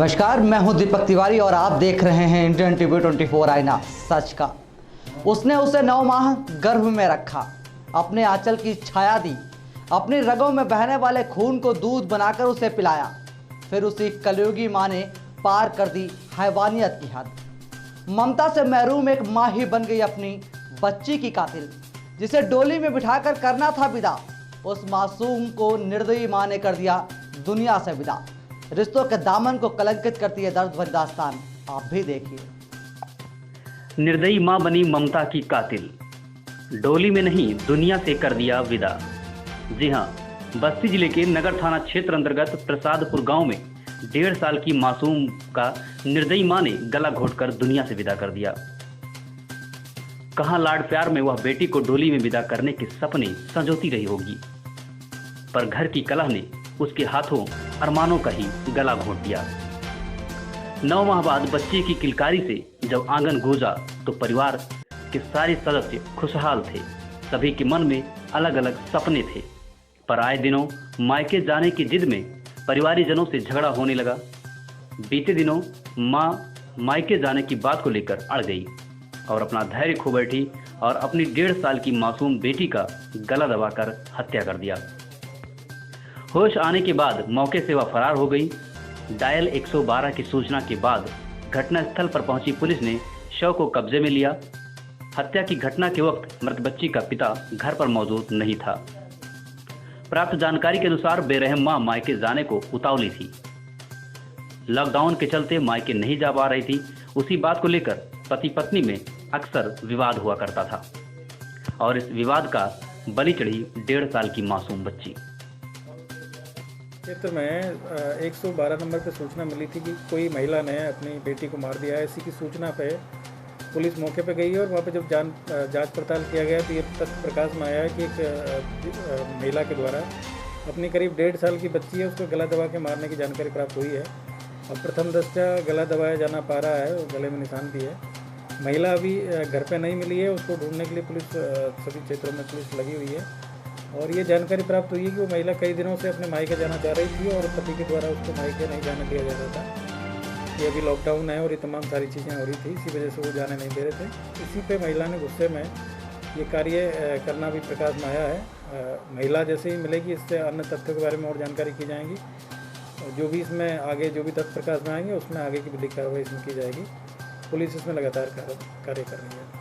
नमस्कार, मैं हूं दीपक तिवारी और आप देख रहे हैं इंडियन टीवी 24 आईना सच का। उसने उसे 9 माह गर्भ में रखा, अपने आंचल की छाया दी, अपनी रगों में बहने वाले खून को दूध बनाकर उसे पिलाया। फिर उसी कलयुगी माँ ने पार कर दी हैवानियत की हद। ममता से महरूम एक माँ ही बन गई अपनी बच्ची की कातिल, जिसे डोली में बिठाकर करना था विदा। उस मासूम को निर्दयी माँ ने कर दिया दुनिया से विदा। रिश्तों के दामन को कलंकित करती है दर्द भरी दास्तान, आप भी देखिए। निर्दयी मां बनी ममता की कातिल, डोली में नहीं दुनिया से कर दिया विदा। जी हां, बस्ती जिले के नगर थाना क्षेत्र अंतर्गत प्रसादपुर गांव में 1.5 साल की मासूम का निर्दयी मां ने गला घोटकर दुनिया से विदा कर दिया। कहां लाड प्यार में वह बेटी को डोली में विदा करने के सपने संजोती रही होगी, पर घर की कलह ने उसके हाथों अरमानों का ही गला घोट दिया। 9 माह बाद बच्चे की किलकारी से जब आंगन गूंजा तो परिवार के सारे सदस्य खुशहाल थे। सभी के मन में अलग अलग सपने थे, पर आए दिनों मायके जाने की जिद में परिवारीजनों से झगड़ा होने लगा। बीते दिनों मां मायके जाने की बात को लेकर अड़ गई और अपना धैर्य खो बैठी और अपनी 1.5 साल की मासूम बेटी का गला दबाकर हत्या कर दिया। होश आने के बाद मौके से वह फरार हो गई। डायल 112 की सूचना के बाद घटनास्थल पर पहुंची पुलिस ने शव को कब्जे में लिया। हत्या की घटना के वक्त मृत बच्ची का पिता घर पर मौजूद नहीं था। प्राप्त जानकारी के अनुसार बेरहम मां मायके जाने को उतावली थी। लॉकडाउन के चलते मायके नहीं जा पा रही थी। उसी बात को लेकर पति पत्नी में अक्सर विवाद हुआ करता था और इस विवाद का बलि चढ़ी 1.5 साल की मासूम बच्ची। क्षेत्र में 112 नंबर पर सूचना मिली थी कि कोई महिला ने अपनी बेटी को मार दिया है। इसी की सूचना पे पुलिस मौके पे गई और वहाँ पे जब जांच पड़ताल किया गया तो ये तथ्य प्रकाश में आया कि एक महिला के द्वारा अपनी करीब 1.5 साल की बच्ची है उसको गला दबा के मारने की जानकारी प्राप्त हुई है। और प्रथम दृष्टया गला दबाया जाना पा रहा है और गले में निशान भी है। महिला अभी घर पर नहीं मिली है, उसको ढूंढने के लिए पुलिस सभी क्षेत्रों में पुलिस लगी हुई है। और ये जानकारी प्राप्त हुई है कि वो महिला कई दिनों से अपने मायके जाना चाह रही थी और पति के द्वारा उसको मायके नहीं जाने दिया जा रहा था। ये अभी लॉकडाउन है और ये तमाम सारी चीज़ें हो रही थी, इसी वजह से वो जाने नहीं दे रहे थे। इसी पे महिला ने गुस्से में ये कार्य करना भी प्रकाश में आया है। महिला जैसे ही मिलेगी इससे अन्य तथ्यों के बारे में और जानकारी की जाएगी। जो भी इसमें आगे जो भी तथ्य प्रकाश में आएंगे उसमें आगे की विधिक कार्रवाई इसमें की जाएगी। पुलिस इसमें लगातार कार्य कर रही है।